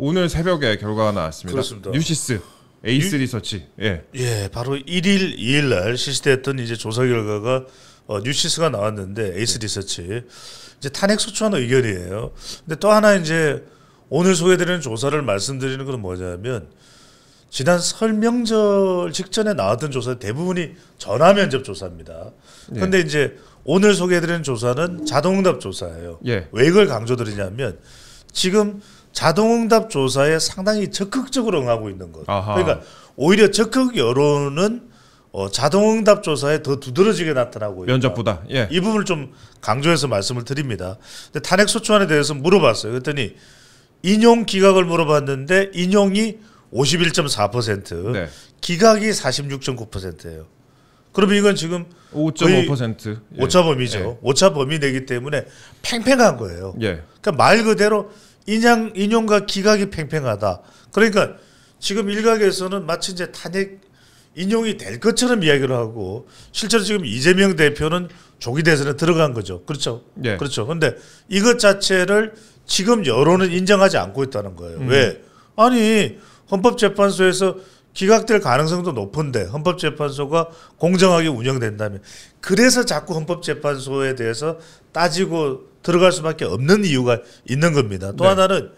오늘 새벽에 결과가 나왔습니다. 그렇습니다. 뉴시스 에이스 리서치. 예, 바로 1일, 2일 날 실시됐던 이제 조사 결과가 뉴시스가 나왔는데 에이스 리서치 이제 탄핵 소추안 의견이에요. 근데 또 하나 이제 오늘 소개드리는 조사를 말씀드리는 건 뭐냐면 지난 설 명절 직전에 나왔던 조사 대부분이 전화 면접 조사입니다. 그런데 이제 오늘 소개해드리는 조사는 자동응답 조사예요. 왜 이걸 강조드리냐면 지금 자동응답 조사에 상당히 적극적으로 응하고 있는 것. 그러니까 오히려 적극 여론은 자동응답 조사에 더 두드러지게 나타나고 있다. 면접보다. 이 부분을 좀 강조해서 말씀을 드립니다. 근데 탄핵 소추안에 대해서 물어봤어요. 그랬더니 인용 기각을 물어봤는데 인용이 51.4%, 네. 기각이 46.9%예요. 그러면 이건 지금 5.5% 오차 범위죠. 오차 범위 내기 때문에 팽팽한 거예요. 그러니까 말 그대로 인용과 기각이 팽팽하다. 그러니까 지금 일각에서는 마치 이제 탄핵 인용이 될 것처럼 이야기를 하고 실제로 지금 이재명 대표는 조기 대선에 들어간 거죠. 그렇죠. 그렇죠. 그런데 이것 자체를 지금 여론은 인정하지 않고 있다는 거예요. 왜? 아니 헌법재판소에서 기각될 가능성도 높은데 헌법재판소가 공정하게 운영된다면 그래서 자꾸 헌법재판소에 대해서 따지고 들어갈 수밖에 없는 이유가 있는 겁니다. 또 하나는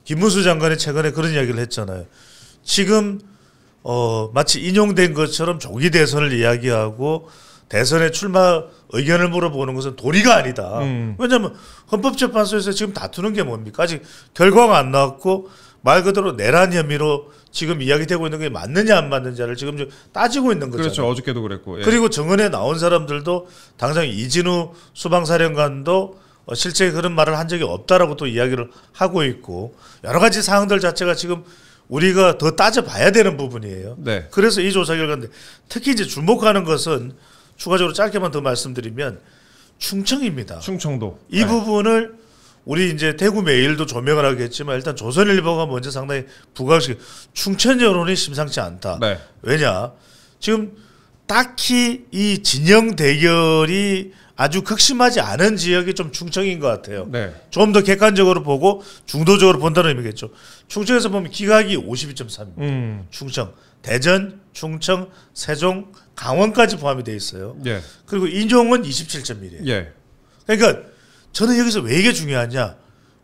김문수 장관이 최근에 그런 이야기를 했잖아요. 지금 마치 인용된 것처럼 조기 대선을 이야기하고 대선에 출마 의견을 물어보는 것은 도리가 아니다. 왜냐하면 헌법재판소에서 지금 다투는 게 뭡니까? 아직 결과가 안 나왔고 말 그대로 내란 혐의로 지금 이야기되고 있는 게 맞느냐 안 맞느냐를 지금 좀 따지고 있는 거잖아요. 그렇죠. 어저께도 그랬고. 그리고 정은에 나온 사람들도 당장 이진우 수방사령관도 실제 그런 말을 한 적이 없다라고 또 이야기를 하고 있고 여러 가지 사항들 자체가 지금 우리가 더 따져봐야 되는 부분이에요. 그래서 이 조사 결과인데 특히 이제 주목하는 것은 추가적으로 짧게만 더 말씀드리면 충청입니다. 충청도. 이 부분을 우리 이제 대구 메일도 조명을 하겠지만 일단 조선일보가 먼저 상당히 부각시켜 충청 여론이 심상치 않다. 왜냐? 지금 딱히 이 진영 대결이 아주 극심하지 않은 지역이 좀 충청인 것 같아요. 좀 더 객관적으로 보고 중도적으로 본다는 의미겠죠. 충청에서 보면 기각이 52.3입니다. 충청, 대전, 충청, 세종, 강원까지 포함이 되어 있어요. 그리고 인용은 27.1이에요. 그러니까 저는 여기서 왜 이게 중요하냐?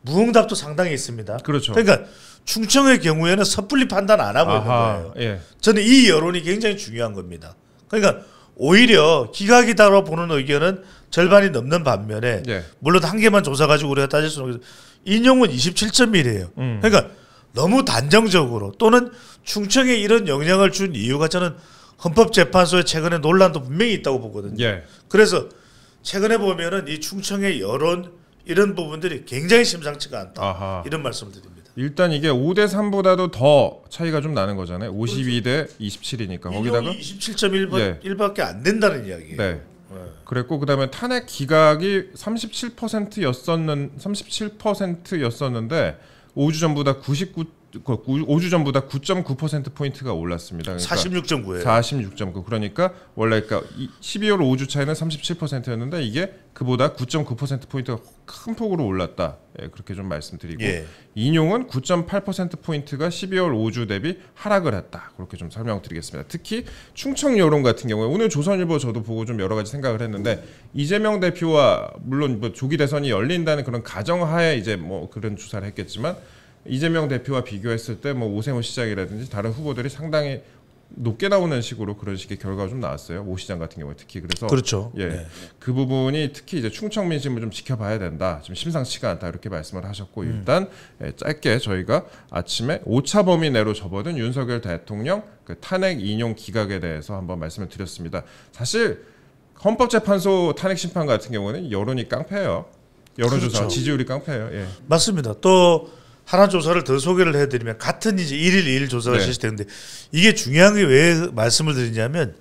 무응답도 상당히 있습니다. 그러니까 충청의 경우에는 섣불리 판단 안 하고 있는 거예요. 저는 이 여론이 굉장히 중요한 겁니다. 그러니까 오히려 기각이다라고 보는 의견은 절반이 넘는 반면에 물론 한 개만 조사 가지고 우리가 따질 수는 없어요. 인용은 27.1이에요. 그러니까 너무 단정적으로 또는 충청에 이런 영향을 준 이유가 저는 헌법재판소의 최근에 논란도 분명히 있다고 보거든요. 그래서 최근에 보면은 이 충청의 여론 이런 부분들이 굉장히 심상치가 않다. 이런 말씀을 드립니다. 일단 이게 5대 3보다도 더 차이가 좀 나는 거잖아요. 52대 27이니까 거기다가 27.1밖에 안 된다는 이야기예요. 그랬고 그다음에 탄핵 기각이 37%였었는데 5주 전보다 9.9% 포인트가 올랐습니다. 그러니까 46.9예요. 46.9. 그러니까 원래 12월 5주 차이는 37%였는데 이게 그보다 9.9% 포인트가 큰 폭으로 올랐다. 그렇게 좀 말씀드리고 인용은 9.8% 포인트가 12월 5주 대비 하락을 했다. 그렇게 좀 설명드리겠습니다. 특히 충청 여론 같은 경우에 오늘 조선일보 저도 보고 좀 여러 가지 생각을 했는데 이재명 대표와 물론 뭐 조기 대선이 열린다는 그런 가정하에 이제 뭐 그런 조사를 했겠지만 이재명 대표와 비교했을 때 뭐 오세훈 시장이라든지 다른 후보들이 상당히 높게 나오는 식으로 그런 식의 결과가 좀 나왔어요. 오 시장 같은 경우에 특히 그래서 그 부분이 특히 이제 충청 민심을 좀 지켜봐야 된다. 지금 심상치가 않다 이렇게 말씀을 하셨고 일단 짧게 저희가 아침에 오차 범위 내로 접어든 윤석열 대통령 그 탄핵 인용 기각에 대해서 한번 말씀을 드렸습니다. 사실 헌법재판소 탄핵 심판 같은 경우는 여론이 깡패예요. 여론조사 지지율이 깡패예요. 맞습니다. 또 하나 조사를 더 소개를 해드리면 같은 이제 1일 2일 조사가 실시되는데 이게 중요한 게 왜 말씀을 드리냐면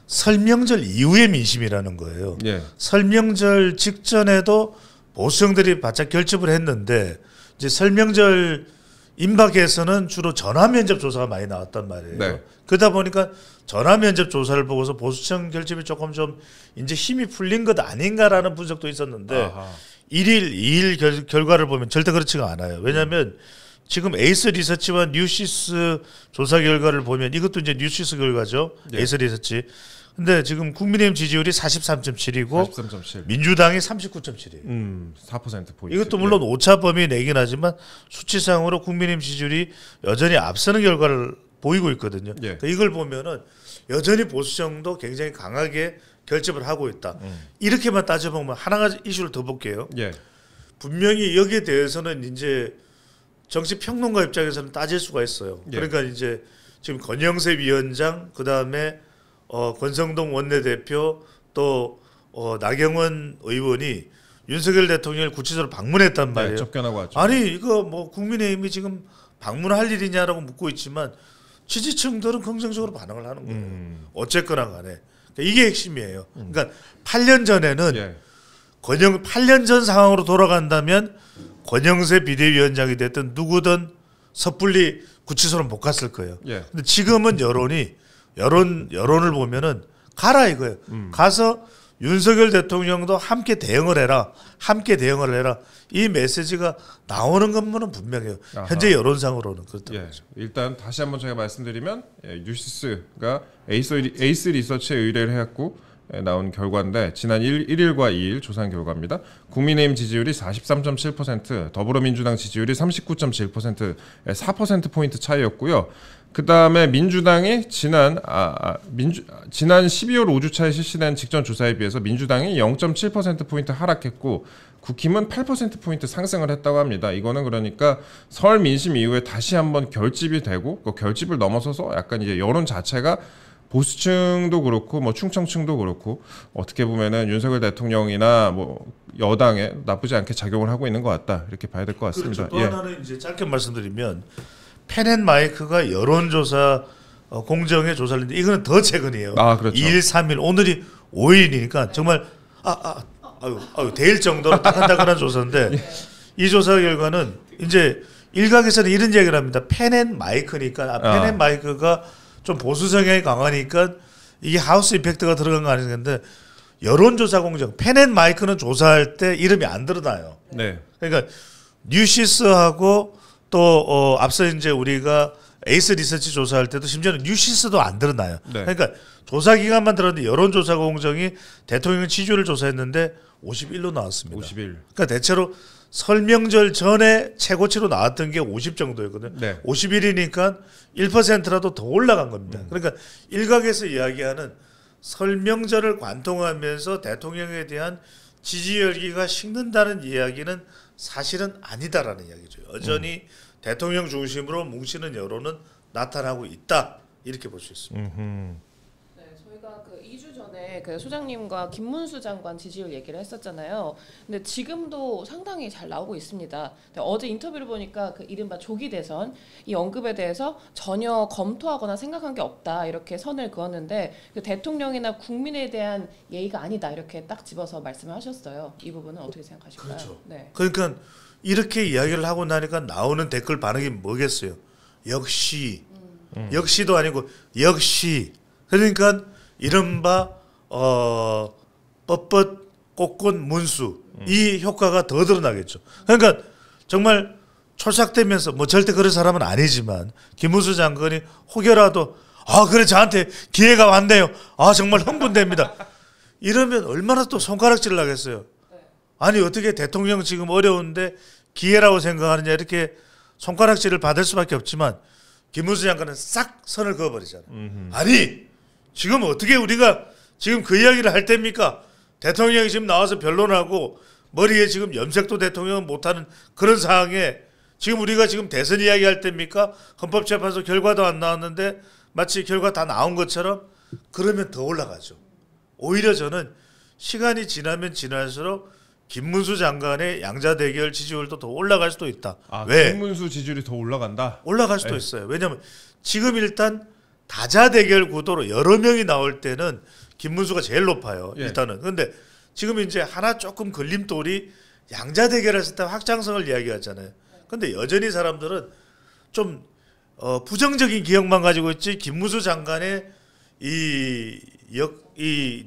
설명절 이후의 민심이라는 거예요. 설명절 직전에도 보수층들이 바짝 결집을 했는데 이제 설명절 임박에서는 주로 전화 면접 조사가 많이 나왔단 말이에요. 그러다 보니까 전화 면접 조사를 보고서 보수층 결집이 조금 좀 이제 힘이 풀린 것 아닌가라는 분석도 있었는데 1일, 2일 결과를 보면 절대 그렇지가 않아요. 왜냐하면 지금 에이스 리서치와 뉴시스 조사 결과를 보면 이것도 이제 뉴시스 결과죠. 예. 에이스 리서치. 근데 지금 국민의힘 지지율이 43.7이고 43.7. 민주당이 39.7이에요. 4% 포인트. 이것도 물론 예. 오차 범위 내긴 하지만 수치상으로 국민의힘 지지율이 여전히 앞서는 결과를 보이고 있거든요. 예. 그러니까 이걸 보면은 여전히 보수정도 굉장히 강하게 결집을 하고 있다. 이렇게만 따져보면 하나 이슈를 더 볼게요. 예. 분명히 여기에 대해서는 이제 정치 평론가 입장에서는 따질 수가 있어요. 예. 그러니까 이제 지금 권영세 위원장, 그 다음에 권성동 원내대표, 또 나경원 의원이 윤석열 대통령을 구치소로 방문했단 말이에요. 네, 접견하고 왔죠. 아니 이거 뭐 국민의힘이 지금 방문할 일이냐라고 묻고 있지만 지지층들은 긍정적으로 반응을 하는 거예요. 어쨌거나 간에 그러니까 이게 핵심이에요. 그러니까 8년 전에는 예. 8년 전 상황으로 돌아간다면 권영세 비대위원장이 됐든 누구든 섣불리 구치소는 못 갔을 거예요. 예. 근데 지금은 여론을 보면은 가라 이거예요. 가서 윤석열 대통령도 함께 대응을 해라. 함께 대응을 해라. 이 메시지가 나오는 것만은 분명해요. 아하. 현재 여론상으로는 그렇다고. 예. 일단 다시 한번 제가 말씀드리면 뉴시스가 에이스 리서치에 의뢰를 해갖고 나온 결과인데 지난 1일과 2일 조사한 결과입니다. 국민의힘 지지율이 43.7%, 더불어민주당 지지율이 39.7%, 4%포인트 차이였고요. 그 다음에 민주당이 지난 12월 5주차에 실시된 직전 조사에 비해서 민주당이 0.7%포인트 하락했고 국힘은 8%포인트 상승을 했다고 합니다. 이거는 그러니까 설 민심 이후에 다시 한번 결집이 되고 그 결집을 넘어서서 약간 이제 여론 자체가 보수층도 그렇고 뭐 충청층도 그렇고 어떻게 보면은 윤석열 대통령이나 뭐 여당에 나쁘지 않게 작용을 하고 있는 것 같다 이렇게 봐야 될 것 같습니다. 그렇죠. 또 하나는 이제 짧게 말씀드리면 펜앤마이크가 여론조사 공정의 조사를 했는데 이거는 더 최근이에요. 아 그렇죠. 2일, 3일 오늘이 5일이니까 정말 대일 정도로 따끈따끈한 조사인데 이 조사 결과는 이제 일각에서는 이런 얘기를 합니다. 펜앤마이크니까 펜앤마이크가 좀 보수 성향이 강하니까 이게 하우스 이펙트가 들어간 거 아닌데 여론조사 공정 펜앤마이크는 조사할 때 이름이 안 드러나요. 네. 그러니까 뉴시스하고 또 앞서 이제 우리가 에이스 리서치 조사할 때도 심지어는 뉴시스도 안 드러나요. 네. 그러니까 조사 기간만 들었는데 여론조사 공정이 대통령 지지율을 조사했는데 51로 나왔습니다. 51. 그러니까 대체로 설명절 전에 최고치로 나왔던 게 50 정도였거든요. 네. 51이니까 1%라도 더 올라간 겁니다. 그러니까 일각에서 이야기하는 설명절을 관통하면서 대통령에 대한 지지 열기가 식는다는 이야기는 사실은 아니다라는 이야기죠. 여전히 대통령 중심으로 뭉치는 여론은 나타나고 있다. 이렇게 볼 수 있습니다. 네, 저희가 그 2주 전에 그 소장님과 김문수 장관 지지율 얘기를 했었잖아요. 근데 지금도 상당히 잘 나오고 있습니다. 어제 인터뷰를 보니까 그 이른바 조기 대선 이 언급에 대해서 전혀 검토하거나 생각한 게 없다 이렇게 선을 그었는데 그 대통령이나 국민에 대한 예의가 아니다 이렇게 딱 집어서 말씀을 하셨어요. 이 부분은 어떻게 생각하실까요? 그렇죠. 네. 그러니까 이렇게 이야기를 하고 나니까 나오는 댓글 반응이 뭐겠어요? 역시 역시도 아니고 역시 그러니까 이른바 뻣뻣 꽃꽃 문수 이 효과가 더 드러나겠죠. 그러니까 정말 촐싹대면서 뭐 절대 그런 사람은 아니지만 김문수 장관이 혹여라도 그래 저한테 기회가 왔네요. 정말 흥분됩니다. 이러면 얼마나 또 손가락질을 하겠어요. 아니 어떻게 대통령 지금 어려운데 기회라고 생각하느냐 이렇게 손가락질을 받을 수밖에 없지만 김문수 장관은 싹 선을 그어버리잖아요. 아니 지금 어떻게 우리가 지금 그 이야기를 할 때입니까? 대통령이 지금 나와서 변론하고 머리에 지금 염색도 대통령은 못하는 그런 상황에 지금 우리가 지금 대선 이야기할 때입니까? 헌법재판소 결과도 안 나왔는데 마치 결과 다 나온 것처럼 그러면 더 올라가죠. 오히려 저는 시간이 지나면 지날수록 김문수 장관의 양자 대결 지지율도 더 올라갈 수도 있다. 왜? 김문수 지지율이 더 올라간다? 올라갈 수도 있어요. 왜냐하면 지금 일단 다자 대결 구도로 여러 명이 나올 때는 김문수가 제일 높아요. 일단은. 그런데 지금 이제 하나 조금 걸림돌이 양자 대결했을 때 확장성을 이야기하잖아요. 그런데 여전히 사람들은 좀 부정적인 기억만 가지고 있지 김문수 장관의 이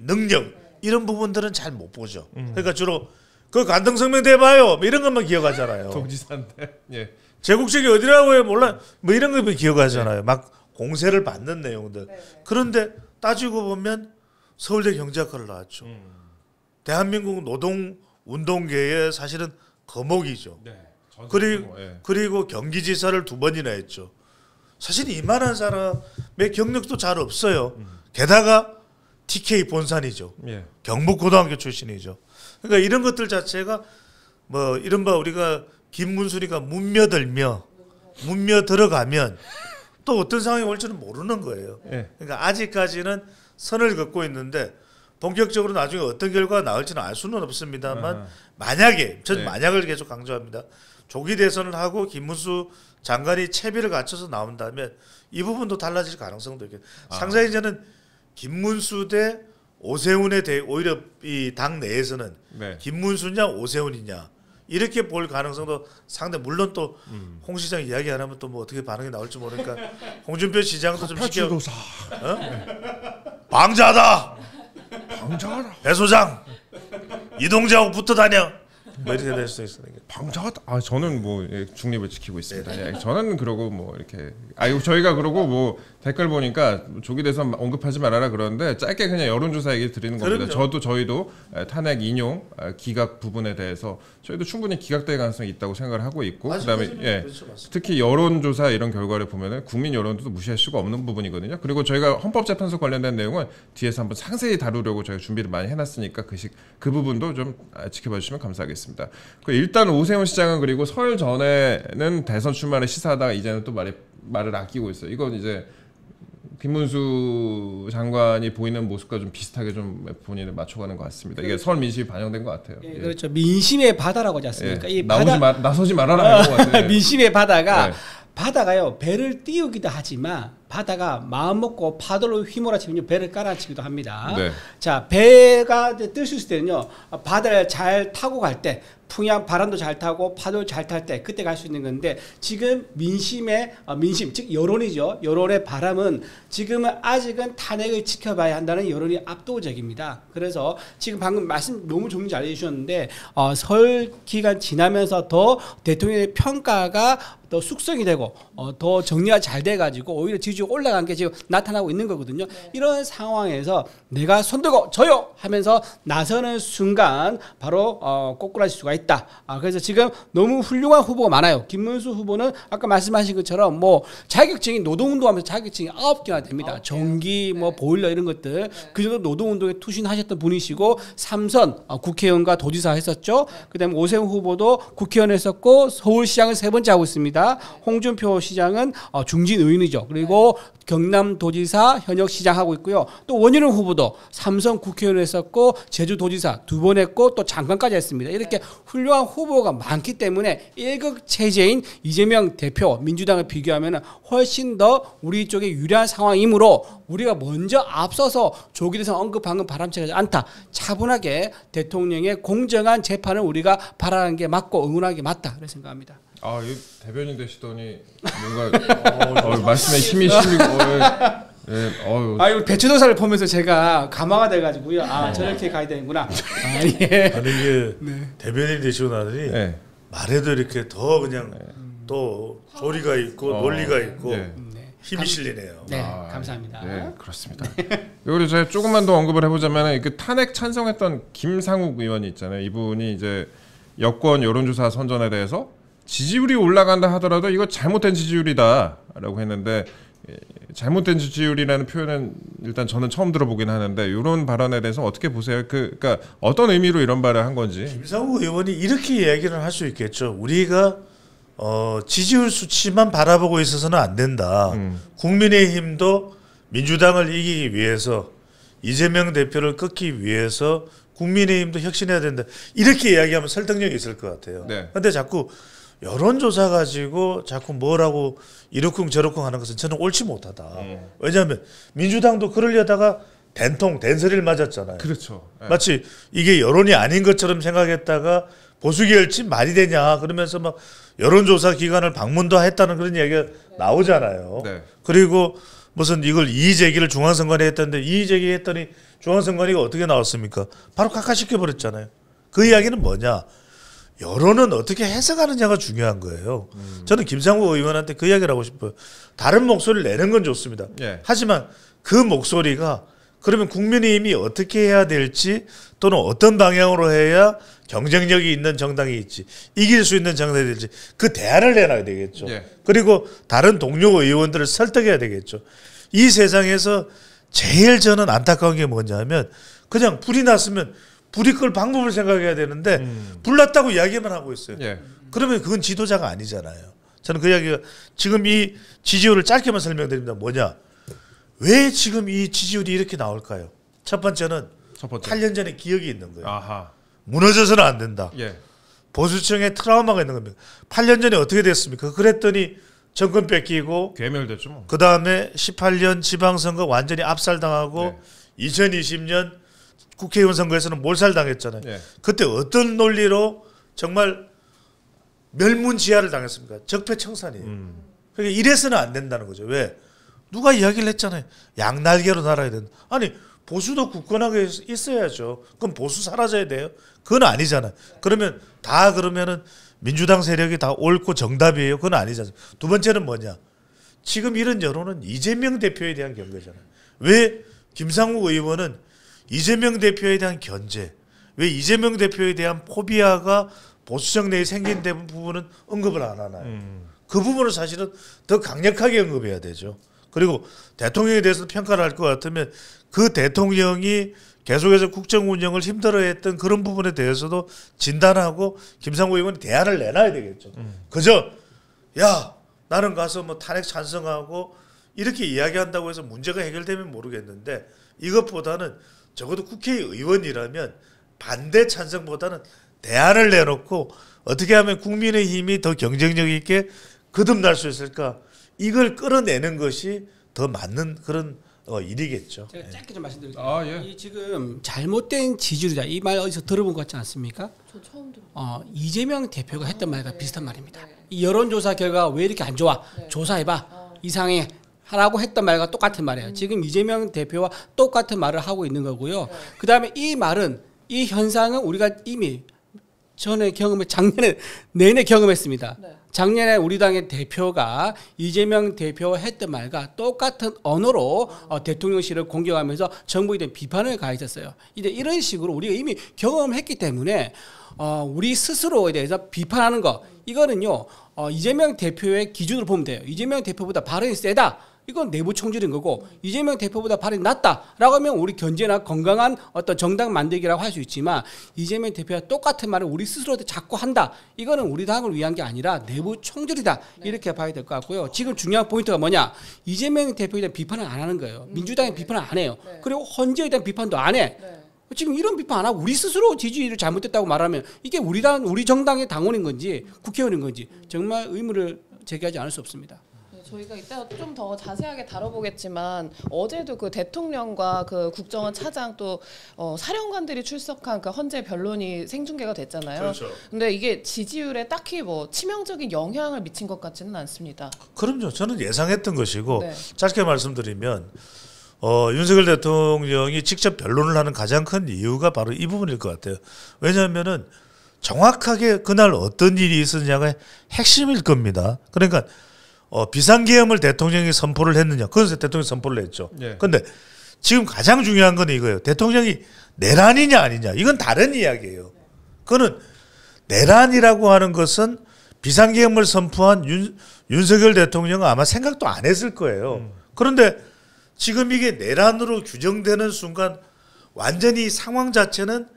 능력 이런 부분들은 잘 못 보죠. 그러니까 주로 그 간등성명 대봐요 이런 것만 기억하잖아요. 동지사인데. 예. 제국적이 어디라고요? 몰라. 뭐 이런 거 기억하잖아요. 막 공세를 받는 내용들. 그런데 따지고 보면 서울대 경제학과를 나왔죠. 대한민국 노동 운동계의 사실은 거목이죠. 그리고 경기지사를 2번이나 했죠. 사실 이만한 사람의 경력도 잘 없어요. 게다가 TK 본산이죠. 경북고등학교 출신이죠. 그러니까 이런 것들 자체가 뭐 이른바 우리가 김문순이가 문며 들어가면 또 어떤 상황이 올지는 모르는 거예요. 그러니까 아직까지는 선을 긋고 있는데 본격적으로 나중에 어떤 결과가 나올지는 알 수는 없습니다만 만약에 전 만약을 계속 강조합니다. 조기 대선을 하고 김문수 장관이 채비를 갖춰서 나온다면 이 부분도 달라질 가능성도 있겠죠. 상당히 저는 김문수 대 오세훈에 대해 오히려 이 당 내에서는 김문수냐 오세훈이냐 이렇게 볼 가능성도 상당히 물론 또 홍 시장 이야기 안 하면 또 뭐 어떻게 반응이 나올지 모르니까 홍준표 시장도 좀 시켜. 방자하다. 배 소장 이동재하고 붙어 다녀. 뭐 이렇게 될 수 있으니까. 방자하다. 저는 뭐 중립을 지키고 있습니다. 저는 그러고 뭐 이렇게 저희가 그러고 뭐 댓글 보니까 조기 대선 언급하지 말아라 그러는데 짧게 그냥 여론조사 얘기 드리는 겁니다. 저희도 탄핵 인용 기각 부분에 대해서 저희도 충분히 기각될 가능성이 있다고 생각을 하고 있고 그다음에 그렇죠, 특히 여론조사 이런 결과를 보면은 국민 여론도 무시할 수가 없는 부분이거든요. 그리고 저희가 헌법재판소 관련된 내용은 뒤에서 한번 상세히 다루려고 저희가 준비를 많이 해놨으니까 그 부분도 좀 지켜봐 주시면 감사하겠습니다. 일단 오세훈 시장은 그리고 설 전에는 대선 출마를 시사하다가 이제는 또 말을 아끼고 있어요. 이건 이제 김문수 장관이 보이는 모습과 좀 비슷하게 좀 본인을 맞춰가는 것 같습니다. 이게 설 민심이 반영된 것 같아요. 그렇죠. 민심의 바다라고 하지 않습니까? 이 나서지 말아라 이런 것 같아요. 민심의 바다가 바다가요 배를 띄우기도 하지만 바다가 마음 먹고 파도를 휘몰아치면 배를 깔아치기도 합니다. 자, 배가 뜰 수 있을 때는요 바다를 잘 타고 갈 때 풍향 바람도 잘 타고 파도를 잘 탈 때 그때 갈 수 있는 건데 지금 민심 즉 여론이죠. 여론의 바람은 지금은 아직은 탄핵을 지켜봐야 한다는 여론이 압도적입니다. 그래서 지금 방금 말씀 너무 좋은 잘 해주셨는데 설 기간 지나면서 더 대통령의 평가가 더 숙성이 되고 더 정리가 잘 돼가지고 오히려 지지율 올라간 게 지금 나타나고 있는 거거든요. 이런 상황에서 내가 손들고 저요 하면서 나서는 순간 바로 꼬꾸라질 수가 있다. 그래서 지금 너무 훌륭한 후보가 많아요. 김문수 후보는 아까 말씀하신 것처럼 뭐 자격증이 노동운동하면서 자격증이 9개나 됩니다. 전기 뭐 보일러 이런 것들 그 정도 노동운동에 투신하셨던 분이시고 3선 국회의원과 도지사 했었죠. 그다음에 오세훈 후보도 국회의원 했었고 서울시장을 3번째 하고 있습니다. 홍준표 시장은 중진 의원이죠. 그리고 경남도지사 현역 시장하고 있고요. 또 원희룡 후보도 3선 국회의원 했었고 제주도지사 2번 했고 또 장관까지 했습니다. 이렇게 훌륭한 후보가 많기 때문에 1급 체제인 이재명 대표 민주당을 비교하면 훨씬 더 우리 쪽에 유리한 상황이므로 우리가 먼저 앞서서 조기 대선 언급한 건 바람직하지 않다. 차분하게 대통령의 공정한 재판을 우리가 바라는 게 맞고 응원하는 게 맞다. 그렇게 생각합니다. 이 대변인 되시더니 뭔가 말씀에 힘이 실리고 이거 배추도사를 보면서 제가 감화가 돼가지고요. 저렇게 가야 되는구나. 아니 이게 대변인 되시고 나더니 말해도 이렇게 더 그냥 또 조리가 있고 논리가 있고 힘이 실리네요. 감사합니다. 네, 그렇습니다. 그리고 제가 조금만 더 언급을 해보자면 그 탄핵 찬성했던 김상욱 의원이 있잖아요. 이분이 이제 여권 여론조사 선전에 대해서 지지율이 올라간다 하더라도 이거 잘못된 지지율이다라고 했는데 잘못된 지지율이라는 표현은 일단 저는 처음 들어보긴 하는데 이런 발언에 대해서 어떻게 보세요? 그러니까 어떤 의미로 이런 말을 한 건지. 김상욱 의원이 이렇게 이야기를 할 수 있겠죠. 우리가 지지율 수치만 바라보고 있어서는 안 된다. 국민의힘도 민주당을 이기기 위해서 이재명 대표를 끊기 위해서 국민의힘도 혁신해야 된다. 이렇게 이야기하면 설득력이 있을 것 같아요. 그런데 자꾸 여론조사 가지고 자꾸 뭐라고 이러쿵 저러쿵 하는 것은 저는 옳지 못하다. 왜냐하면 민주당도 그러려다가 된소리를 맞았잖아요. 그렇죠. 마치 이게 여론이 아닌 것처럼 생각했다가 보수계열지 말이 되냐 그러면서 막 여론조사 기관을 방문도 했다는 그런 얘기가 나오잖아요. 그리고 무슨 이걸 이의제기를 중앙선관위에 했던데 이의제기했더니 중앙선관위가 어떻게 나왔습니까? 바로 각하시켜버렸잖아요. 그 이야기는 뭐냐? 여론은 어떻게 해석하느냐가 중요한 거예요. 저는 김상우 의원한테 그 이야기를 하고 싶어요. 다른 목소리를 내는 건 좋습니다. 예. 하지만 그 목소리가 그러면 국민의힘이 어떻게 해야 될지 또는 어떤 방향으로 해야 경쟁력이 있는 정당이 있지 이길 수 있는 정당이 될지 그 대안을 내놔야 되겠죠. 예. 그리고 다른 동료 의원들을 설득해야 되겠죠. 이 세상에서 제일 저는 안타까운 게 뭐냐면 그냥 불이 났으면 불이 끌 방법을 생각해야 되는데 불났다고 이야기만 하고 있어요. 예. 그러면 그건 지도자가 아니잖아요. 저는 그 이야기가 지금 이 지지율을 짧게만 설명드립니다. 뭐냐? 왜 지금 이 지지율이 이렇게 나올까요? 첫 번째는 8년 전에 기억이 있는 거예요. 아하. 무너져서는 안 된다. 예. 보수층에 트라우마가 있는 겁니다. 8년 전에 어떻게 됐습니까? 그랬더니 정권 뺏기고 괴멸됐죠. 뭐. 그 다음에 18년 지방선거 완전히 압살당하고 네. 2020년 국회의원 선거에서는 몰살당했잖아요. 네. 그때 어떤 논리로 정말 멸문지하를 당했습니까? 적폐청산이에요. 그러니까 이래서는 안 된다는 거죠. 왜? 누가 이야기를 했잖아요. 양날개로 날아야 된다. 아니 보수도 굳건하게 있어야죠. 그럼 보수 사라져야 돼요? 그건 아니잖아요. 그러면 다 그러면은 민주당 세력이 다 옳고 정답이에요? 그건 아니잖아요. 두 번째는 뭐냐? 지금 이런 여론은 이재명 대표에 대한 경계잖아요. 왜 김상우 의원은 이재명 대표에 대한 견제, 왜 이재명 대표에 대한 포비아가 보수정 내에 생긴 부분은 언급을 안 하나요? 그 부분을 사실은 더 강력하게 언급해야 되죠. 그리고 대통령에 대해서 평가를 할 것 같으면 그 대통령이 계속해서 국정 운영을 힘들어했던 그런 부분에 대해서도 진단하고 김상우 의원이 대안을 내놔야 되겠죠. 그저 야 나는 가서 뭐 탄핵 찬성하고 이렇게 이야기한다고 해서 문제가 해결되면 모르겠는데 이것보다는 적어도 국회의원이라면 반대 찬성보다는 대안을 내놓고 어떻게 하면 국민의힘이 더 경쟁력 있게 거듭날 수 있을까 이걸 끌어내는 것이 더 맞는 그런 일이겠죠. 제가 짧게 좀 말씀드릴게요. 예. 이 지금 잘못된 지지율이다. 이 말 어디서 들어본 것 같지 않습니까? 저 처음 들어요. 이재명 대표가 했던 말과 비슷한 말입니다. 이 여론조사 결과가 왜 이렇게 안 좋아? 조사해봐. 이상해. 하라고 했던 말과 똑같은 말이에요. 지금 이재명 대표와 똑같은 말을 하고 있는 거고요. 그다음에 이 말은 이 현상은 우리가 이미 전에 작년에 내내 경험했습니다. 네. 작년에 우리 당의 대표가 이재명 대표가 했던 말과 똑같은 언어로 대통령실을 공격하면서 정부에 대한 비판을 가했었어요. 이제 이런 식으로 우리가 이미 경험했기 때문에 우리 스스로에 대해서 비판하는 거 이거는요 이재명 대표의 기준으로 보면 돼요. 이재명 대표보다 발언이 세다. 이건 내부 총질인 거고 이재명 대표보다 발언이 낮다라고 하면 우리 견제나 건강한 어떤 정당 만들기라고 할 수 있지만 이재명 대표와 똑같은 말을 우리 스스로한테 자꾸 한다. 이거는 우리 당을 위한 게 아니라 내부 총질이다. 이렇게 봐야 될 것 같고요. 지금 중요한 포인트가 뭐냐. 이재명 대표에 대한 비판을 안 하는 거예요. 민주당에 비판을 안 해요. 그리고 헌재에 대한 비판도 안 해. 지금 이런 비판 안 하고 우리 스스로 지지율을 잘못됐다고 말하면 이게 우리 정당의 당원인 건지 국회의원인 건지 정말 의문을 제기하지 않을 수 없습니다. 저희가 이따 좀 더 자세하게 다뤄보겠지만 어제도 그 대통령과 그 국정원 차장 또 사령관들이 출석한 그 헌재 변론이 생중계가 됐잖아요. 그렇죠. 근데 이게 지지율에 딱히 뭐 치명적인 영향을 미친 것 같지는 않습니다. 그럼요. 저는 예상했던 것이고 네. 짧게 말씀드리면 윤석열 대통령이 직접 변론을 하는 가장 큰 이유가 바로 이 부분일 것 같아요. 왜냐하면은 정확하게 그날 어떤 일이 있었냐가 핵심일 겁니다. 그러니까 비상계엄을 대통령이 선포를 했느냐. 그건 대통령이 선포를 했죠. 그런데 지금 가장 중요한 건 이거예요. 대통령이 내란이냐 아니냐. 이건 다른 이야기예요. 그거는 내란이라고 하는 것은 비상계엄을 선포한 윤석열 대통령은 아마 생각도 안 했을 거예요. 그런데 지금 이게 내란으로 규정되는 순간 완전히 상황 자체는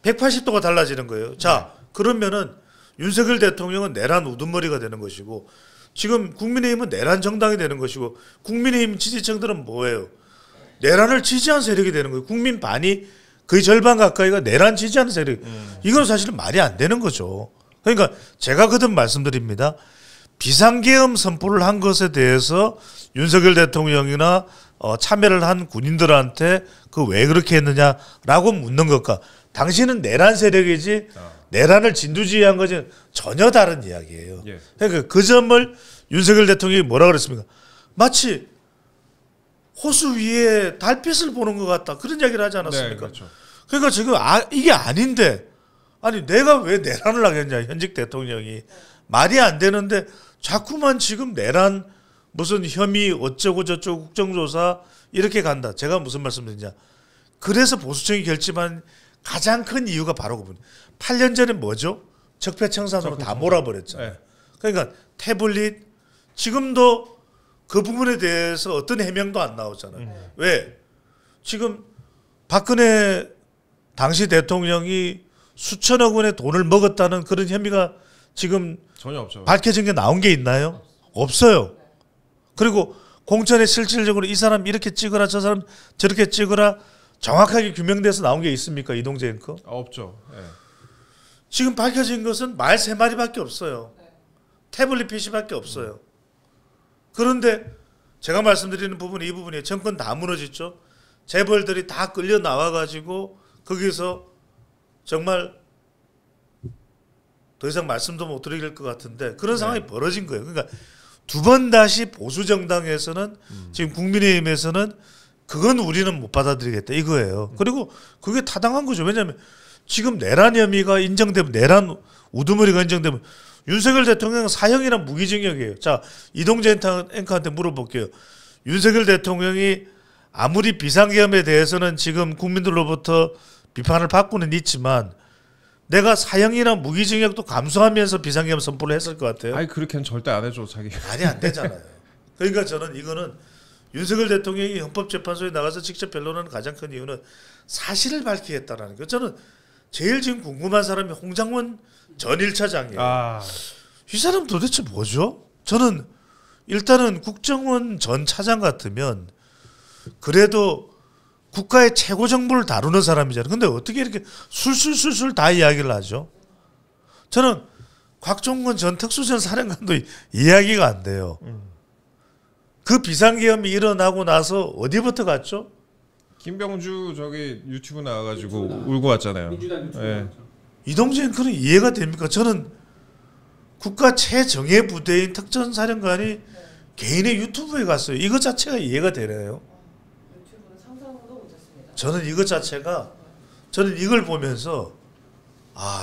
180도가 달라지는 거예요. 자, 그러면은 윤석열 대통령은 내란 우두머리가 되는 것이고 지금 국민의힘은 내란 정당이 되는 것이고 국민의힘 지지층들은 뭐예요? 내란을 지지한 세력이 되는 거예요. 국민 반이 거의 절반 가까이가 내란 지지하는 세력. 이건 사실은 말이 안 되는 거죠. 그러니까 제가 거듭 말씀드립니다. 비상계엄 선포를 한 것에 대해서 윤석열 대통령이나 참여를 한 군인들한테 그 왜 그렇게 했느냐라고 묻는 것과 당신은 내란 세력이지 내란을 진두지휘한 것은 전혀 다른 이야기예요. 그러니까 그 점을 윤석열 대통령이 뭐라 그랬습니까? 마치 호수 위에 달빛을 보는 것 같다. 그런 이야기를 하지 않았습니까? 네, 그렇죠. 그러니까 지금 이게 아닌데 아니 내가 왜 내란을 하겠냐 현직 대통령이 말이 안 되는데 자꾸만 지금 내란 무슨 혐의 어쩌고 저쩌고 국정조사 이렇게 간다. 제가 무슨 말씀드리냐. 그래서 보수청이 결집한 가장 큰 이유가 바로 그분. 8년 전에 뭐죠? 적폐청산으로 다 몰아버렸잖아요. 네. 그러니까 태블릿 지금도 그 부분에 대해서 어떤 해명도 안 나오잖아요. 왜? 지금 박근혜 당시 대통령이 수천억 원의 돈을 먹었다는 그런 혐의가 지금 전혀 없죠. 밝혀진 게 나온 게 있나요? 없어요. 그리고 공천에 실질적으로 이 사람 이렇게 찍어라 저 사람 저렇게 찍어라 정확하게 규명돼서 나온 게 있습니까? 이동재 앵커? 없죠. 네. 지금 밝혀진 것은 말 3마리밖에 없어요. 태블릿 PC밖에 없어요. 그런데 제가 말씀드리는 부분이 이 부분이에요. 정권 다 무너졌죠. 재벌들이 다 끌려 나와가지고 거기서 정말 더 이상 말씀도 못 드릴 것 같은데 그런 상황이 벌어진 거예요. 그러니까 두 번 다시 보수 정당에서는 지금 국민의힘에서는 그건 우리는 못 받아들이겠다 이거예요. 그리고 그게 타당한 거죠. 왜냐하면 지금 내란 혐의가 인정되면 내란 우두머리가 인정되면 윤석열 대통령은 사형이나 무기징역이에요. 자 이동재 앵커한테 물어볼게요. 윤석열 대통령이 아무리 비상계엄에 대해서는 지금 국민들로부터 비판을 받고는 있지만 내가 사형이나 무기징역도 감수하면서 비상계엄 선포를 했을 것 같아요. 아니 그렇게는 절대 안 해줘 자기. 말이 안 되잖아요. 그러니까 저는 이거는 윤석열 대통령이 헌법재판소에 나가서 직접 변론하는 가장 큰 이유는 사실을 밝히겠다라는 거. 저는 제일 지금 궁금한 사람이 홍장원 전 1차장이에요. 이 사람 도대체 뭐죠? 저는 일단은 국정원 전 차장 같으면 그래도 국가의 최고 정보를 다루는 사람이잖아요. 근데 어떻게 이렇게 술술술술 다 이야기를 하죠? 저는 곽종건 전 특수전 사령관도 이야기가 안 돼요. 그 비상계엄이 일어나고 나서 어디부터 갔죠? 김병주 저기 유튜브 나와가지고 울고 왔잖아요. 네. 이동재 앵커는 이해가 됩니까? 저는 국가 최정예 부대인 특전사령관이 개인의 유튜브에 갔어요. 이것 자체가 이해가 되네요. 저는 이것 자체가 저는 이걸 보면서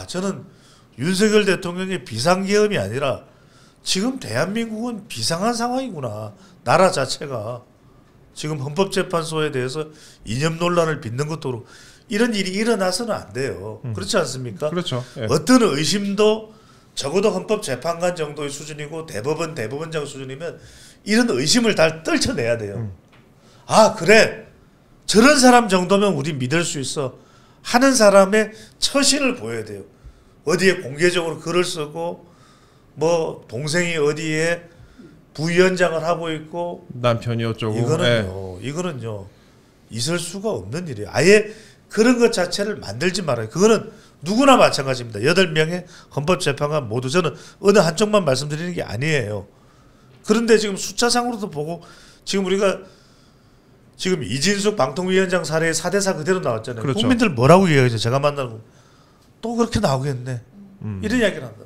저는 윤석열 대통령의 비상계엄이 아니라 지금 대한민국은 비상한 상황이구나. 나라 자체가 지금 헌법재판소에 대해서 이념 논란을 빚는 것도 그렇고 이런 일이 일어나서는 안 돼요. 그렇지 않습니까? 그렇죠. 예. 어떤 의심도 적어도 헌법재판관 정도의 수준이고 대법원장 수준이면 이런 의심을 다 떨쳐내야 돼요. 그래. 저런 사람 정도면 우리 믿을 수 있어 하는 사람의 처신을 보여야 돼요. 어디에 공개적으로 글을 쓰고 뭐 동생이 어디에 부위원장을 하고 있고 남편이 어쩌고 이거는요 있을 수가 없는 일이에요. 아예 그런 것 자체를 만들지 말아요. 그거는 누구나 마찬가지입니다. 8명의 헌법재판관 모두 저는 어느 한쪽만 말씀드리는 게 아니에요. 그런데 지금 숫자상으로도 보고 지금 우리가 지금 이진숙 방통위원장 사례의 4대4 그대로 나왔잖아요. 그렇죠. 국민들 뭐라고 얘기하죠? 제가 만나고 또 그렇게 나오겠네. 이런 이야기를 한다.